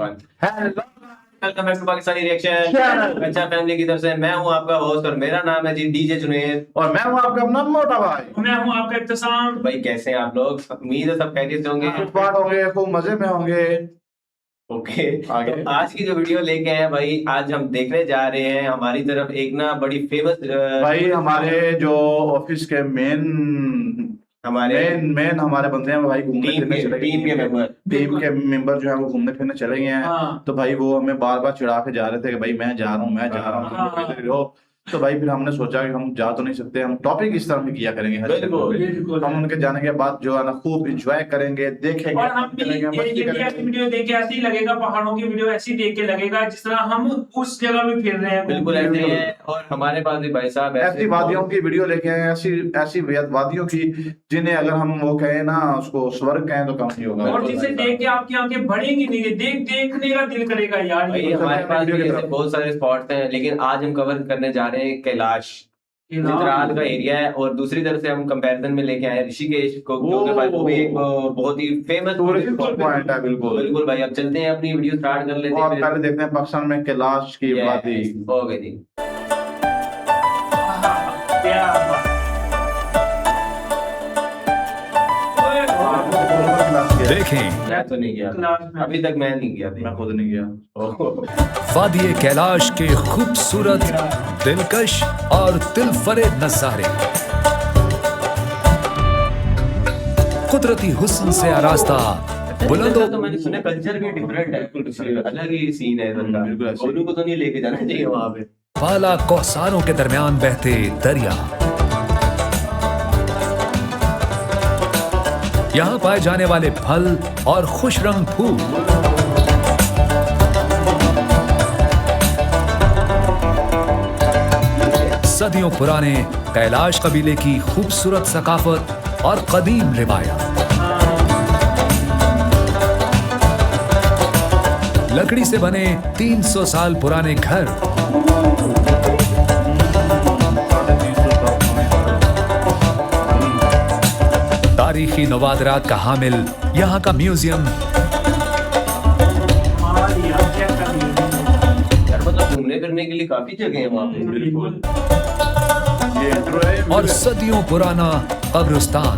One. Hello, welcome back to Pakistani reaction. अच्छा family की तरफ से मैं हूं आपका होस्ट और मेरा नाम है जी डीजे जुनैद। और मैं हूं आपका अपना मोटा भाई। मैं हूं आपका इब्तिसाम। भाई कैसे हैं आप लोग? उम्मीद है सब खैरियत से होंगे। कुछ बात होंगे, खूब मजे में होंगे। ओके, आगे। तो आज की जो वीडियो लेके आए हैं भाई, आज हम देखने जा रहे हैं हमारी तरफ एक ना बड़ी फेमस भाई हमारे जो ऑफिस के मेन हमारे मेन हमारे बंदे हैं भाई, घूमने टीम फिरने के चले टीम के मेंबर। टीम के मेंबर जो है वो घूमने फिरने चले गए हैं। हाँ। तो भाई वो हमें बार बार चिढ़ा के जा रहे थे कि भाई मैं जा रहा हूँ, मैं जा रहा हूँ, तुम लोग हाँ। इधर ही रहो। तो भाई फिर हमने सोचा कि हम जा तो नहीं सकते, हम टॉपिक इस तरह में किया करेंगे हर जगह बिल्कुल, पे। बिल्कुल। हम उनके जाने के बाद जो है ना खूब इंजॉय करेंगे, देखेंगे, और हम भी करेंगे, मस्ती इंडिया की करेंगे। वीडियो देख के ऐसे ही लगेगा, पहाड़ों की वीडियो ऐसी देख के लगेगा जिस तरह हम उस जगह में फिर रहे हैं। बिल्कुल ऐसे ही है। और हमारे पास भी भाई साहब ऐसी वादियों की वीडियो लेके आए हैं, ऐसी ऐसी वादियों की जिन्हें अगर हम वो कहें ना उसको स्वर्ग कहें तो कम नहीं होगा। और जिसे देख के आपकी आंखें भरेंगी नहीं, देखने का दिल करेगा यार। भाई ये हमारे पास भी वीडियो की ऐसे तरफ। बहुत सारे स्पॉट्स हैं, लेकिन आज हम कवर करने जा रहे हैं कैलाश, चित्राल का एरिया है। और दूसरी तरफ से हम कंपैरिजन में लेके आए हैं ऋषिकेश को, क्योंकि भाई वो भी एक बहुत ही फेमस टूरिस्ट पॉइंट है। बिल्कुल बिल्कुल भाई, अब चलते हैं अपनी वीडियो स्टार्ट कर लेते और हैं। पहले देखते हैं पाकिस्तान में कैलाश की वादी। हो गई जी। क्या बात। ओए, देखें मैं तो नहीं गया, क्लास में। अभी तक मैं नहीं गया। मैं खुद नहीं गया। वादी कैलाश के खूबसूरत, दिलकश और दिलफरेब नजारे, कुदरती हुस्न से आरास्ता बुलंदों तो मैंने सुना कल्चर भी डिफरेंट है, अलग ही सीन है इधर का। बिल्कुल ऐसे ही। गोलू को तो नहीं लेके जाना चाहिए वहां पे। पाला कौसारों के दरमियान बहते दरिया, यहाँ पाए जाने वाले फल और खुश रंग फूल, सदियों पुराने कैलाश कबीले की खूबसूरत सकाफत और कदीम रिवायत, लकड़ी से बने 300 साल पुराने घर, तारीखी नवादरात का हामिल यहाँ का म्यूजियम, यार मतलब घूमने फिरने के लिए काफी जगह है वहां पे। बिल्कुल। ये इंट्रो है। और सदियों पुराना कब्रिस्तान।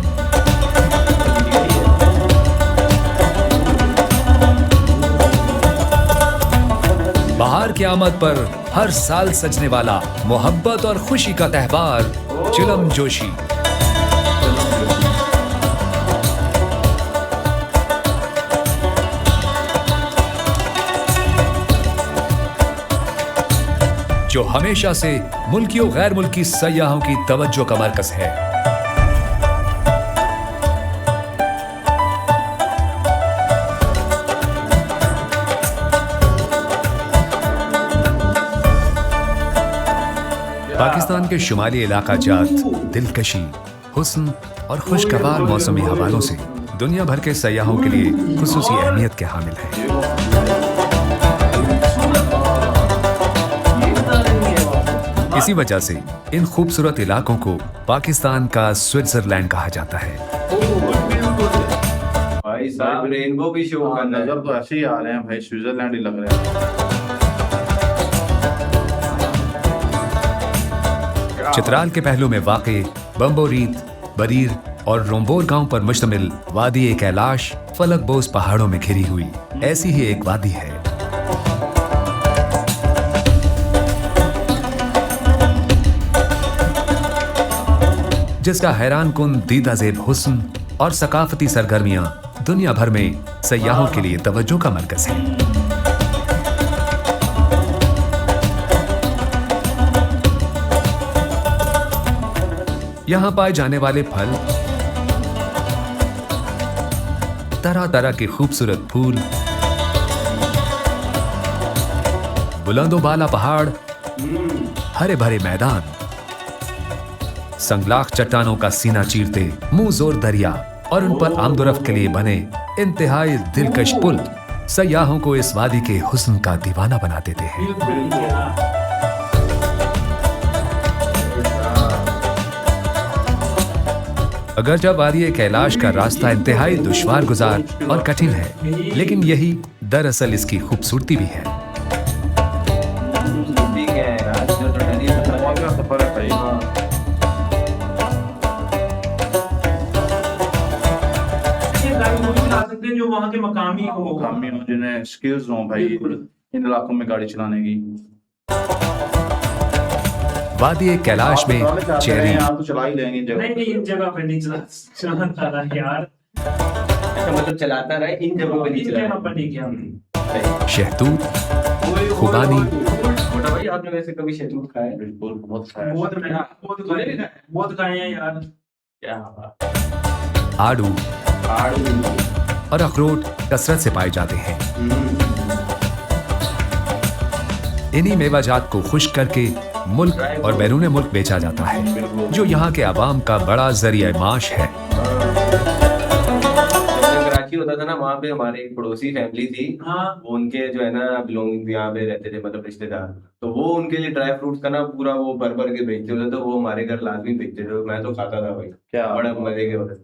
बहार की आमद पर हर साल सजने वाला मोहब्बत और खुशी का त्योहार चिलम जोशी। जो हमेशा से मुल्की और गैर मुल्की सयाहों की तवज्जो का मरकज है। पाकिस्तान के शुमाली इलाका जात दिलकशी, हुस्न और खुशगवार मौसमी हवालों से दुनिया भर के सयाहों के लिए खुसूसी अहमियत के हामिल है। इसी वजह से इन खूबसूरत इलाकों को पाकिस्तान का स्विट्जरलैंड कहा जाता है। भाई साहब रेनबो भी शो करना है। नजर तो ऐसे ही आ रहे हैं भाई, स्विट्जरलैंड ही लग रहे हैं। चित्राल के पहलू में वाक़े बम्बोरीत, बरीर और रोम्बोर गांव पर मुश्तमिल वादी कैलाश फलकबोज पहाड़ों में घिरी हुई ऐसी ही एक वादी है, जिसका हैरान कुन दीदाज़ेब हुस्न और सकाफती सरगर्मियां दुनिया भर में सयाहों के लिए तवज्जो का मरकज है। यहाँ पाए जाने वाले फल, तरह तरह के खूबसूरत फूल, बुलंदोबाला पहाड़, हरे भरे मैदान, संगलाख चट्टानों का सीना चीरते मुंह जोर दरिया और उन पर आमदोरफ्त के लिए बने इंतहाई दिलकश पुल सयाहों को इस वादी के हुस्न का दीवाना बना देते हैं। अगरचे वादी कैलाश का रास्ता इंतहाई दुश्वार गुजार और कठिन है, लेकिन यही दरअसल इसकी खूबसूरती भी है। ठीक है यार, जो तो डर ही लग रहा वहाँ है। का सफर है भाई। ये गाड़ी वो भी चला सकते हैं जो वहाँ के मकामी हो। मुकामी हो जिन्हें स्किल्स हो भाई बिल्कुल। इन इलाकों में गाड़ी चलाने की। वादी कैलाश में चेरी, आप तो चला ही लेंगे इन जगह नहीं इन जगह पे नहीं चलाता रहा यार, अच्छा मतलब चलाता रहा, इन जगहों पे नहीं इन जगह चलाया। पर नहीं किया। शहतूत, ओए, ओए, खुबानी। ओए, छोटा भाई आपने वैसे कभी शहतूत खाया है? बिल्कुल बहुत खाया। बहुत खाए हैं यार। क्या बात। आड़ू आड़ू। और अखरोट कसरत से पाए जाते हैं। इन्हीं मेवाजात को खुश्क करके मुल्क और बैरून मुल्क बेचा जाता है, जो यहाँ के अवाम का बड़ा जरिया माश है। जब कराची होता था ना, वहाँ पे हमारे एक पड़ोसी फैमिली थी। हाँ वो उनके जो है ना बिलोंगिंग यहाँ पे रहते थे, मतलब रिश्तेदार। तो वो उनके लिए ड्राई फ्रूट्स का ना पूरा वो भर भर के बेचते थे, तो वो हमारे घर लाजमी बेचते थे। मैं तो खाता था भाई, क्या बड़ा मजे के होते थे।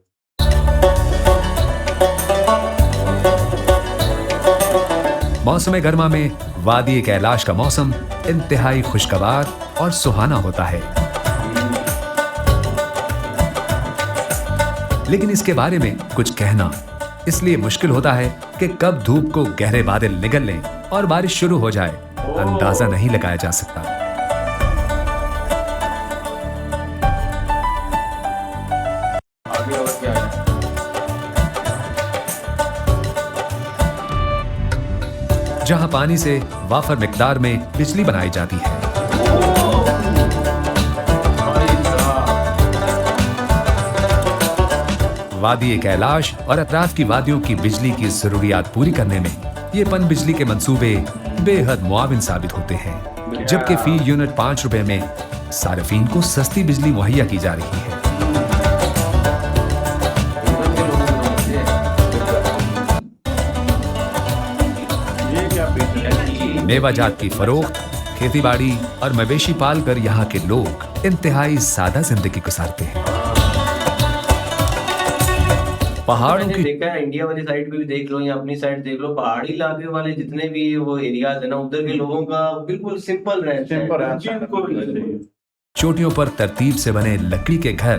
मौसम गर्मा में वादी कैलाश का मौसम इंतहाई खुशगवार और सुहाना होता है। लेकिन इसके बारे में कुछ कहना इसलिए मुश्किल होता है कि कब धूप को गहरे बादल निगल लें और बारिश शुरू हो जाए, अंदाजा नहीं लगाया जा सकता। आगे और क्या है? जहां पानी से वाफर मिकदार में बिजली बनाई जाती है। वादी कैलाश और अतराफ की वादियों की बिजली की जरूरियात पूरी करने में ये पन बिजली के मंसूबे बेहद मुआविन साबित होते हैं, जबकि फी यूनिट 5 रुपए में सार्फिन को सस्ती बिजली मुहैया की जा रही है। ये क्या पीछे मेवाजात की फरोख्त, खेतीबाड़ी और मवेशी पाल कर यहाँ के लोग इंतहाई सादा जिंदगी गुजारते हैं। पहाड़ों मैंने की देखा है, इंडिया वाली साइड पे भी देख लो या अपनी साइड देख लो, पहाड़ी इलाके वाले जितने भी वो एरियाज है ना, उधर के लोगों का बिल्कुल सिंपल रहता है। सिंपल है बिल्कुल। चोटियों पर तरतीब से बने लकड़ी के घर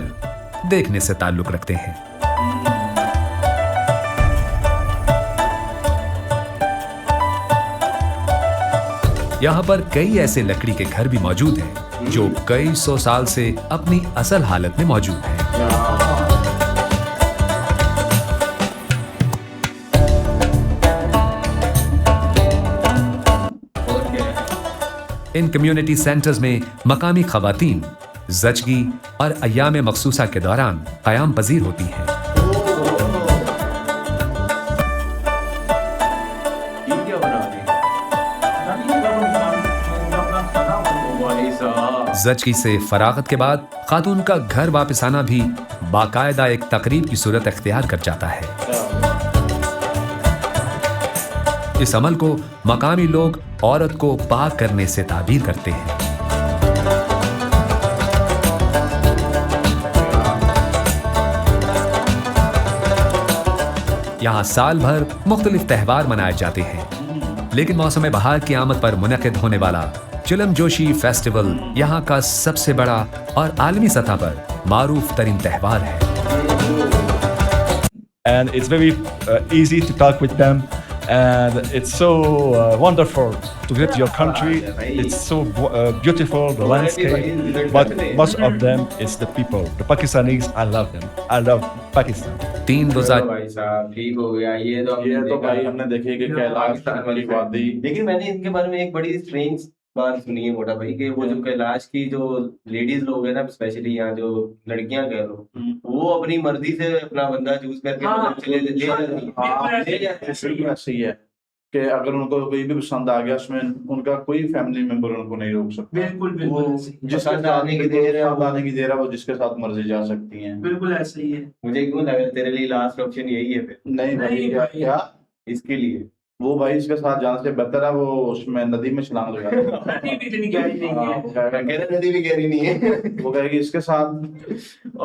देखने से ताल्लुक रखते हैं। यहाँ पर कई ऐसे लकड़ी के घर भी मौजूद हैं, जो कई सौ साल से अपनी असल हालत में मौजूद हैं। इन कम्युनिटी सेंटर्स में मकामी खवातीन जचगी और अय्याम मखसूसा के दौरान क़याम पजीर होती हैं। ये क्या बना रही भाई साहब? जचगी से फरागत के बाद खातून का घर वापस आना भी बाकायदा एक तकरीब की सूरत अख्तियार कर जाता है। इस अमल को मकामी लोग औरत को पाक करने से ताबीर करते हैं। यहाँ साल भर मुख्तलिफ त्योहार मनाए जाते हैं, लेकिन मौसम बहार की आमद पर मुनक़िद होने वाला चिलम जोशी फेस्टिवल यहाँ का सबसे बड़ा और आलमी सतह पर मारूफ तरीन त्योहार है। And it's very easy to talk with them, and it's so wonderful to visit your country. It's so beautiful, the landscape, but most of them is the people, the Pakistanis. I love them. I love Pakistan. 3 रोजा चलो भाई साहब ठीक हो गया। ये तो ये हमने तो देखा। भाई हमने देखे कि कैलाश पाकिस्तान वाली वादी लेकिन मैंने इनके बारे में एक बड़ी स्ट्रेंज बात सुनी है मोटा भाई, कि वो जो कैलाश की जो लेडीज लोग हैं ना, स्पेशली यहाँ जो लड़कियां कह लो, वो अपनी मर्जी से अपना बंदा चूज करके हाँ, मतलब चले ले जाती हैं। बिल्कुल ऐसे ही है कि अगर उनको कोई भी पसंद आ गया उसमें उनका कोई फैमिली मेंबर उनको नहीं रोक सकता। बिल्कुल वो बिल्कुल ऐसे ही। जिसके पसंद साथ आने की देर है, पसंद आने की देर है, वो जिसके साथ मर्जी जा सकती हैं। बिल्कुल ऐसे ही है। मुझे क्यों लगा तेरे लिए लास्ट ऑप्शन यही है फिर नहीं भाई नहीं क्या भाई। क्या इसके लिए? वो भाई इसके साथ जाने से बेहतर है वो उसमें नदी में छलांग लगा दे। नदी भी इतनी गहरी नहीं है। कहना नदी भी गहरी नहीं है। वो कहेगी इसके साथ।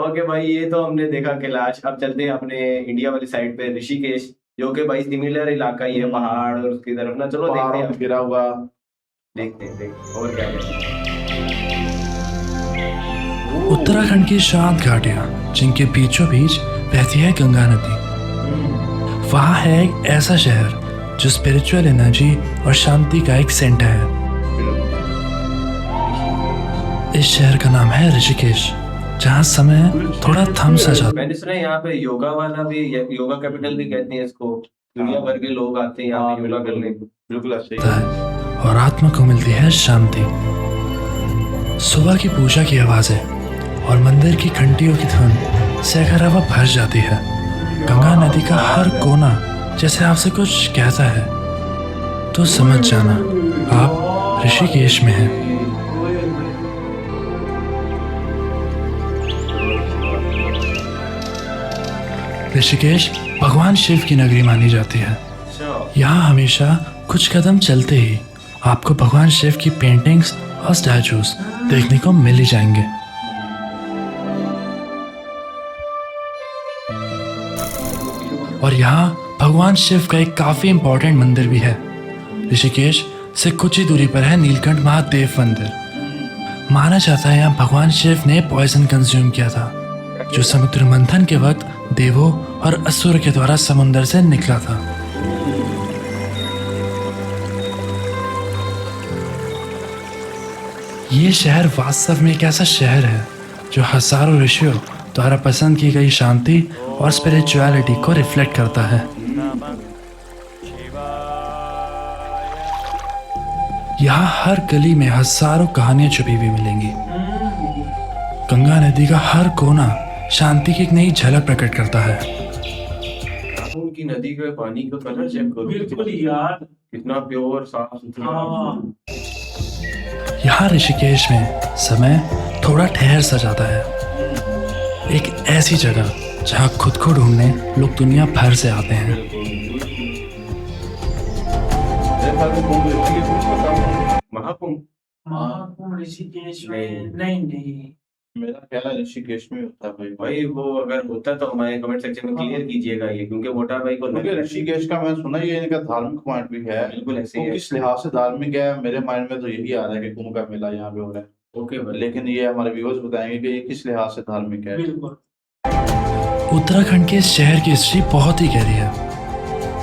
ओके भाई, ये तो हमने देखा कैलाश। अब चलते हैं अपने इंडिया वाली साइड पे, ऋषिकेश। जो कि भाई सिमिलर इलाका ही है, पहाड़ और उसकी तरफ ना। चलो देखते पहाड़ों हैं में गिरा हुआ। देखते हैं और क्या कहते हैं। उत्तराखंड की शांत घाटियां जिनके बीचों बीच बहती है गंगा नदी, वहाँ है एक ऐसा शहर जो स्पिरिचुअल एनर्जी और शांति का एक सेंटर है। इस शहर का नाम है ऋषिकेश, जहाँ समय थोड़ा थम सा जाता मैंने सुना है यहाँ पे योगा वाला भी, योगा कैपिटल भी कहते हैं इसको। दुनिया भर के लोग आते हैं यहाँ पे योगा करने। बिल्कुल ऐसे ही। है और आत्मा को मिलती है शांति। सुबह की पूजा की आवाजें और मंदिर की घंटियों की धुन से अगर हवा भर जाती है, गंगा नदी का हर कोना जैसे आपसे कुछ कहता है, तो समझ जाना आप ऋषिकेश में हैं। ऋषिकेश भगवान शिव की नगरी मानी जाती है। यहाँ हमेशा कुछ कदम चलते ही आपको भगवान शिव की पेंटिंग्स और स्टैचूज देखने को मिल ही जाएंगे। और यहाँ भगवान शिव का एक काफी इंपॉर्टेंट मंदिर भी है। ऋषिकेश से कुछ ही दूरी पर है नीलकंठ महादेव मंदिर। माना जाता है यहाँ भगवान शिव ने पॉइजन कंज्यूम किया था, जो समुद्र मंथन के वक्त देवों और असुर के द्वारा समुद्र से निकला था। ये शहर वास्तव में एक ऐसा शहर है जो हजारों ऋषियों द्वारा पसंद की गई शांति और स्पिरिचुअलिटी को रिफ्लेक्ट करता है। यहाँ हर गली में हजारों कहानियां छुपी हुई मिलेंगी। गंगा नदी का हर कोना शांति की एक नई झलक प्रकट करता है। उनकी नदी का पानी का कलर चेक करो, बिल्कुल यार, कितना प्योर साफ सुथरा। हाँ यहाँ ऋषिकेश में समय थोड़ा ठहर सा जाता है। एक ऐसी जगह जहाँ खुद को ढूंढने लोग दुनिया भर से आते हैं। महाकुंभ महाकुंभ ऋषिकेश में नहीं। मेरा ख्याल है ऋषिकेश में होता है भाई। भाई वो अगर होता तो हमारे कमेंट सेक्शन में क्लियर कीजिएगा ये, क्योंकि मोटा भाई को क्योंकि ऋषिकेश का मैंने सुना ये इनका धार्मिक पॉइंट भी है। बिल्कुल ऐसे वो ही है। किस लिहाज से धार्मिक है, मेरे माइंड में तो यही आ रहा है कि कुंभ का मेला यहाँ पे हो रहा है। ओके भाई, लेकिन ये हमारे व्यूअर्स बताएंगे कि ये किस लिहाज से धार्मिक है। बिल्कुल। उत्तराखंड के इस शहर की हिस्ट्री बहुत ही गहरी है।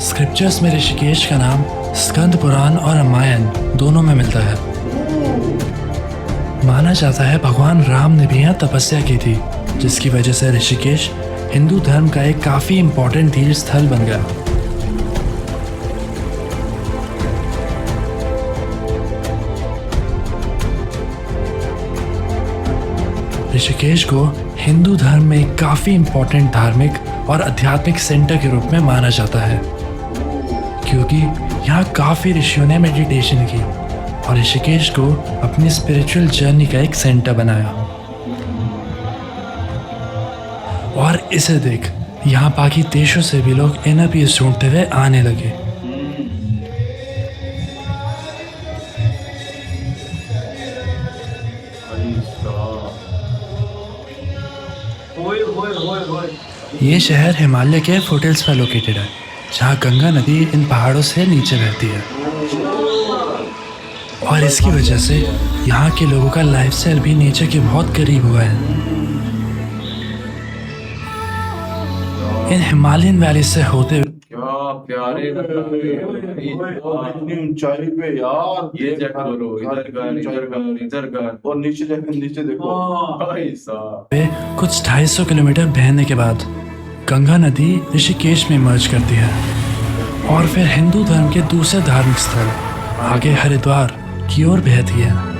स्क्रिप्चर्स में ऋषिकेश का नाम स्कंद पुराण और रामायण दोनों में मिलता है। माना जाता है भगवान राम ने भी यहाँ तपस्या की थी, जिसकी वजह से ऋषिकेश हिंदू धर्म का एक काफी इंपॉर्टेंट तीर्थ स्थल बन गया। ऋषिकेश को हिंदू धर्म में एक काफी इंपॉर्टेंट धार्मिक और आध्यात्मिक सेंटर के रूप में माना जाता है, क्योंकि यहाँ काफी ऋषियों ने मेडिटेशन की और ऋषिकेश को अपनी स्पिरिचुअल जर्नी का एक सेंटर बनाया। और इसे देख यहाँ बाकी देशों से भी लोग इनर पीस ढूंढते हुए आने लगे। ये शहर हिमालय के फुटहिल्स पर लोकेटेड है, जहाँ गंगा नदी इन पहाड़ों से नीचे बहती है। और इसकी वजह से यहाँ के लोगों का लाइफस्टाइल भी नेचर के बहुत करीब हुआ है। इन हिमालयन वैली से होते हुए क्या प्यारे इतनी ऊंचाई पे यार, ये चेक करो, इधर का और नीचे देखो, नीचे देखो भाई साहब। कुछ 250 किलोमीटर बहने के बाद गंगा नदी ऋषिकेश में मर्ज करती है और फिर हिंदू धर्म के दूसरे धार्मिक स्थल आगे हरिद्वार की ओर बहती है।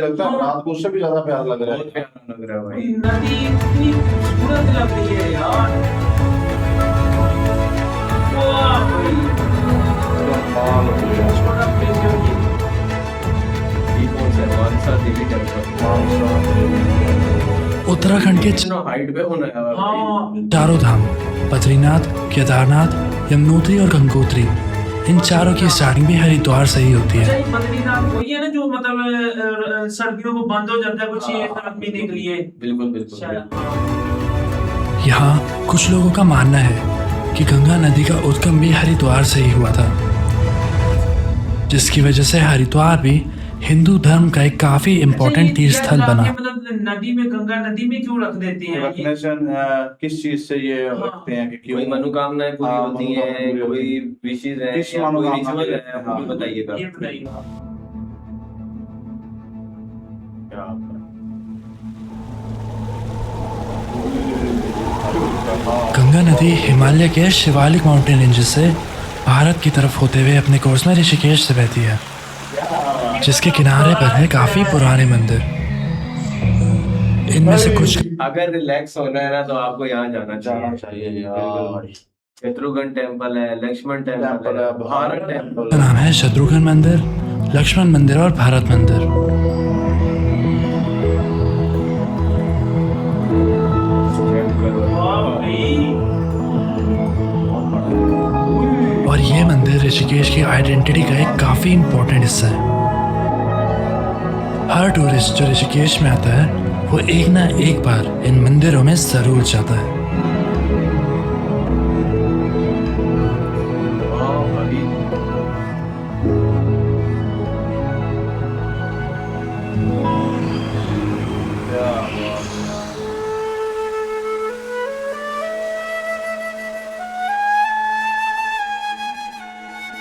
लगता है रात को उससे भी ज्यादा प्यारा लग रहा है। बहुत प्यारा लग रहा है भाई। नदी इतनी खूबसूरत लग रही है यार। वाह भाई, छोटा प्लेस है ये। ये कौन सा है? मानसा देवी टेंपल। उत्तराखंड के हाइट पे होना है हाँ चारों धाम बद्रीनाथ, केदारनाथ, यमुनोत्री और गंगोत्री, इन चारों की स्टार्टिंग भी हरिद्वार से ही होती है। अच्छा, बद्रीनाथ वही है ना जो मतलब सर्दियों को बंद हो जाता है कुछ ये पीने के लिए। बिल्कुल बिल्कुल शायद। यहाँ कुछ लोगों का मानना है कि गंगा नदी का उद्गम भी हरिद्वार से ही हुआ था, जिसकी वजह से हरिद्वार भी हिंदू धर्म का एक काफी इम्पोर्टेंट तीर्थ स्थल बना। मतलब नदी में, गंगा नदी में क्यों रख देते हैं ये? रखने से किस चीज से ये रखते हैं कि क्यों कोई मनोकामनाएं पूरी हाँ, होती हैं, मनोकामनाएं पूरी कोई होती विशेष है किस या कोई मनोकामना रिचुअल के? है, वो भी हाँ। बताइएगा। ये बताइए। गंगा नदी हिमालय के शिवालिक माउंटेन रेंजेस से भारत की तरफ होते हुए अपने कोर्स में ऋषिकेश से बहती है, जिसके किनारे पर है काफी पुराने मंदिर। इनमें से कुछ अगर रिलैक्स होना है ना तो आपको यहाँ जाना जाना चाहिए। चाहिए यार। शत्रुघ्न टेम्पल है, लक्ष्मण टेम्पल टेम्पल है, है, भारत टेम्पल का नाम है शत्रुघ्न मंदिर, लक्ष्मण मंदिर और भारत मंदिर। वाह भाई। और ये मंदिर ऋषिकेश की आइडेंटिटी का एक काफी इम्पोर्टेंट हिस्सा है। हर टूरिस्ट जो ऋषिकेश में आता है वो एक ना एक बार इन मंदिरों में जरूर जाता है।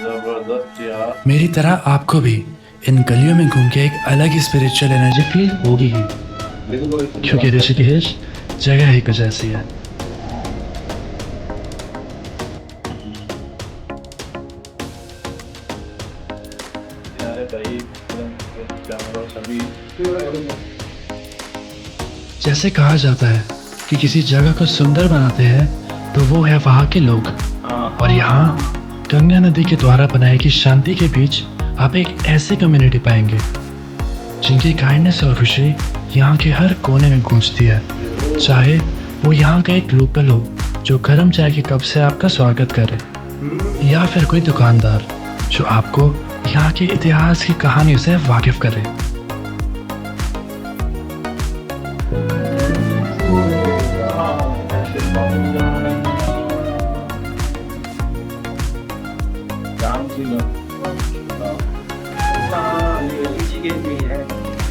जबरदस्त यार। मेरी तरह आपको भी इन गलियों में घूम के एक अलग ही स्पिरिचुअल एनर्जी फील होगी ही, क्योंकि ऋषिकेश जगह ही कुछ ऐसी है। यार भाई कैमरा सभी जैसे कहा जाता है कि किसी जगह को सुंदर बनाते हैं तो वो है वहाँ के लोग। और यहाँ गंगा नदी के द्वारा बनाई गई शांति के बीच आप एक ऐसी कम्युनिटी पाएंगे जिनकी काइंडनेस और खुशी यहाँ के हर कोने में गूंजती है, चाहे वो यहाँ का एक लोकल हो जो गर्म चाय के कप से आपका स्वागत करे, या फिर कोई दुकानदार जो आपको यहाँ के इतिहास की कहानियों से वाकिफ करे।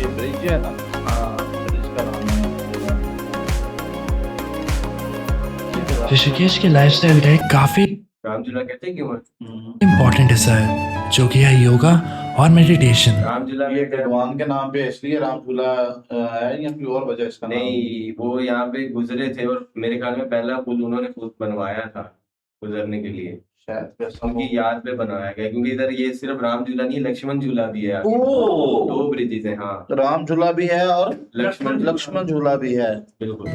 ये ब्रिज है ना, ब्रिज का नाम है। ऋषिकेश के लाइफस्टाइल का एक काफी रामझूला कहते क्यों है? इम्पोर्टेंट हिस्सा है जो कि है योगा और मेडिटेशन। रामझूला ये में भगवान के नाम पे इसलिए रामझूला है या कोई और वजह इसका नाम? नहीं, वो यहाँ पे गुजरे थे और मेरे ख्याल में पहला पुल उन्होंने खुद बनवाया था गुजरने के लिए, शायद ऐसा हो। उनकी याद पे बनाया गया, क्योंकि इधर ये सिर्फ राम झूला नहीं, लक्ष्मण झूला भी है। ओह! दो ब्रिजेस हैं। हाँ, राम झूला भी है और लक्ष्मण झूला भी है। बिल्कुल।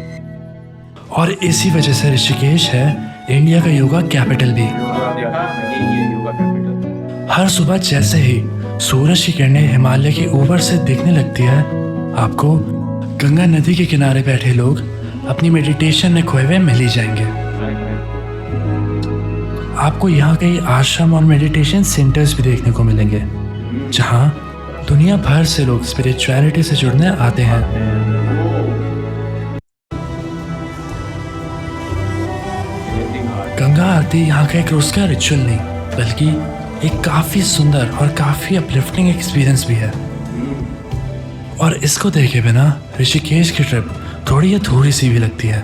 और इसी वजह से ऋषिकेश है इंडिया का योगा कैपिटल भी। देखा ये योगा कैपिटल। हर सुबह जैसे ही सूरज की किरणें हिमालय के ऊपर से दिखने लगती है, आपको गंगा नदी के किनारे बैठे लोग अपनी मेडिटेशन में खोए हुए मिल ही जाएंगे। आपको यहाँ कई आश्रम और मेडिटेशन सेंटर्स भी देखने को मिलेंगे, जहाँ दुनिया भर से लोग स्पिरिचुअलिटी से जुड़ने आते हैं। गंगा आरती यहाँ का एक रोज का रिचुअल नहीं, बल्कि एक काफी सुंदर और काफी अपलिफ्टिंग एक्सपीरियंस भी है। और इसको देखे बिना ऋषिकेश की ट्रिप थोड़ी अधूरी सी भी लगती है।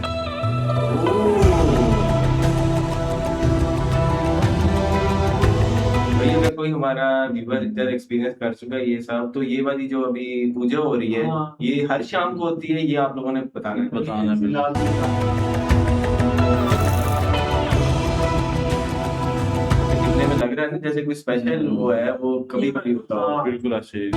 भाई अगर कोई हमारा व्यूअर इधर एक्सपीरियंस कर चुका है ये सब, तो ये वाली जो अभी पूजा हो रही है, हाँ। ये हर शाम को होती है, ये आप लोगों ने बताना है। दिखने में लग रहा है ना जैसे कोई स्पेशल वो है, वो कभी कभी होता होगा। बिल्कुल ऐसे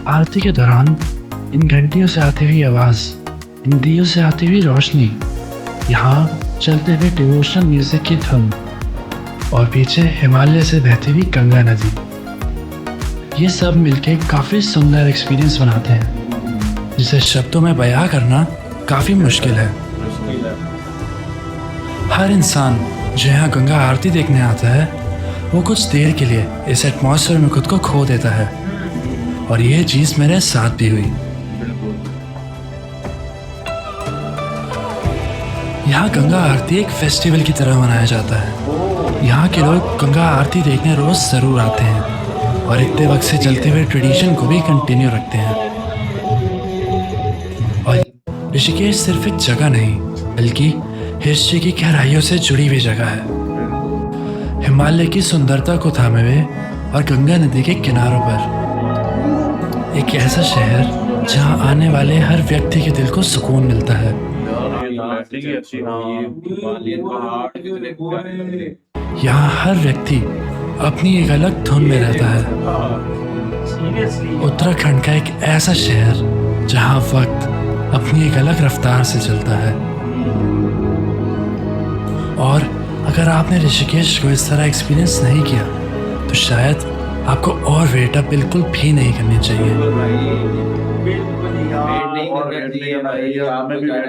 आरती के दौरान इन घंटियों से आती हुई आवाज़, इन दियों से आती हुई रोशनी, यहाँ चलते हुए डिवोशनल म्यूजिक की धुन और पीछे हिमालय से बहती हुई गंगा नदी, ये सब मिलके काफ़ी सुंदर एक्सपीरियंस बनाते हैं जिसे शब्दों में बयां करना काफ़ी मुश्किल है। हर इंसान जो यहाँ गंगा आरती देखने आता है वो कुछ देर के लिए इस एटमॉस्फेयर में खुद को खो देता है, और ये चीज़ मेरे साथ भी हुई। यहाँ गंगा आरती एक फेस्टिवल की तरह मनाया जाता है। यहाँ के लोग गंगा आरती देखने रोज ज़रूर आते हैं और इतने वक्त से चलते हुए ट्रेडिशन को भी कंटिन्यू रखते हैं। और ऋषिकेश सिर्फ एक जगह नहीं बल्कि हिस्ट्री की गहराइयों से जुड़ी हुई जगह है। हिमालय की सुंदरता को थामे हुए और गंगा नदी के किनारों पर एक ऐसा शहर जहाँ आने वाले हर व्यक्ति के दिल को सुकून मिलता है। यहाँ हर व्यक्ति अपनी एक अलग धुन में रहता है। उत्तराखंड का एक ऐसा शहर जहाँ वक्त अपनी एक अलग रफ्तार से चलता है, और अगर आपने ऋषिकेश को इस तरह एक्सपीरियंस नहीं किया तो शायद आपको और वेट अप बिल्कुल भी नहीं करनी चाहिए। हमें भी वेट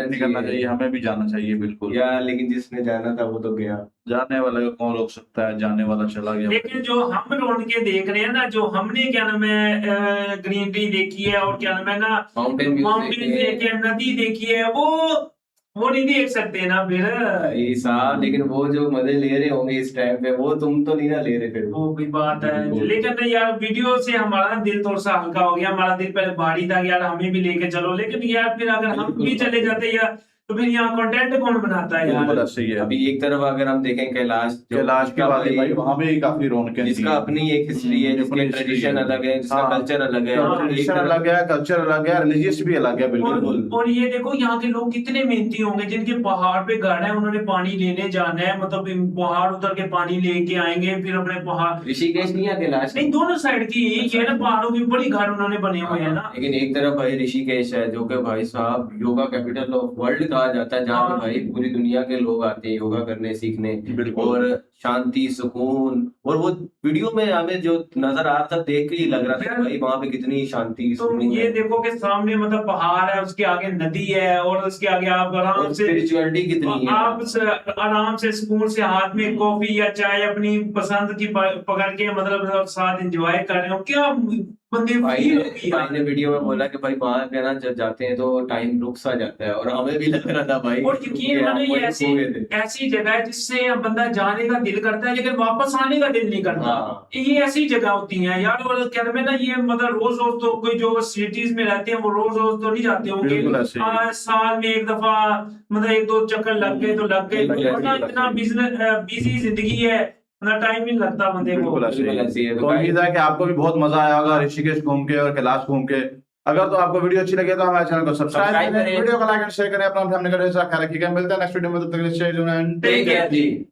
नहीं करना चाहिए, हमें भी जाना चाहिए बिल्कुल यार, लेकिन जिसने जाना था वो तो गया। जाने वाले को कौन रोक सकता है, जाने वाला चला गया। लेकिन जो हम ढूंढ के देख रहे हैं ना, जो हमने क्या नाम है ग्रीनरी देखी है और क्या नाम है ना माउंटेन देखी है, नदी देखी है, वो नहीं देख सकते ना फिर। साहब, लेकिन वो जो मजे ले रहे होंगे इस टाइम पे वो तुम तो नहीं ना ले रहे फिर। वो भी बात है, लेकिन यार वीडियो से हमारा दिल थोड़ा सा हल्का हो गया। हमारा दिल पहले भारी था यार, हमें भी लेके चलो, लेकिन यार फिर अगर हम भी चले जाते यार तो फिर यहाँ कंटेंट कौन बनाता है यार। सही है। अभी एक तरफ अगर हम देखें कैलाश के बाद भाई वहाँ भी काफी रौनकें थी। जिसका अपनी एक हिस्ट्री है, जिसका ट्रेडिशन अलग है, जिसका कल्चर अलग है, ट्रेडिशन अलग है, कल्चर अलग है, रिलीजियस भी अलग है बिल्कुल। और ये देखो यहाँ के लोग कितने मेहनती होंगे, जिनके पहाड़ पे घर है, उन्होंने पानी लेने जाना है, मतलब पहाड़ उतर के पानी लेके आएंगे, फिर अपने पहाड़ ऋषिकेश नहीं है कैलाश नहीं, दोनों साइड की ये है ना, पहाड़ों के ऊपर ही घर उन्होंने बने हुए हैं ना। लेकिन एक तरफ भाई ऋषिकेश है जो कि भाई साहब योगा कैपिटल ऑफ वर्ल्ड कहा जाता है, जहाँ पे भाई पूरी दुनिया के लोग आते हैं योगा करने सीखने, और शांति सुकून। और वो वीडियो में हमें जो नजर आ रहा था देख के ही लग रहा था कि भाई वहाँ पे कितनी शांति तुम ये देखो कि सामने मतलब पहाड़ है, उसके आगे नदी है, और उसके आगे आप आराम से स्पिरिचुअलिटी कितनी है, आप आराम से सुकून से हाथ में कॉफी या चाय अपनी पसंद की पकड़ के मतलब साथ एंजॉय कर रहे हो। क्या बंदे भाई ने वीडियो में बोला कि भाई वहां पे ना जब जाते हैं तो टाइम रुक सा जाता है, और हमें भी लग रहा था भाई। और यकीन मानो ये ऐसी जगह है जिससे बंदा जाने का दिल करता है लेकिन वापस आने का दिल नहीं करता। ये ऐसी जगह होती हैं यार। और क्या नाम है ना, ये मतलब रोज रोज तो कोई जो सिटीज में रहते हैं वो रोज रोज तो नहीं जाते होंगे, साल में एक दफा मतलब एक दो चक्कर लग गए तो लग गए, इतना बिजी जिंदगी है ना, टाइम नहीं लगता बंदे को। तो उम्मीद है कि आपको भी बहुत मजा आया होगा ऋषिकेश घूम के और कैलाश घूम के। अगर तो आपको वीडियो अच्छी लगे तो हमारे चैनल को सब्सक्राइब करें, वीडियो को लाइक एंड शेयर करें, अपना फैमिली का ख्याल रखिएगा। मिलते हैं नेक्स्ट वीडियो में, तब तक के लिए stay tuned and take care ji.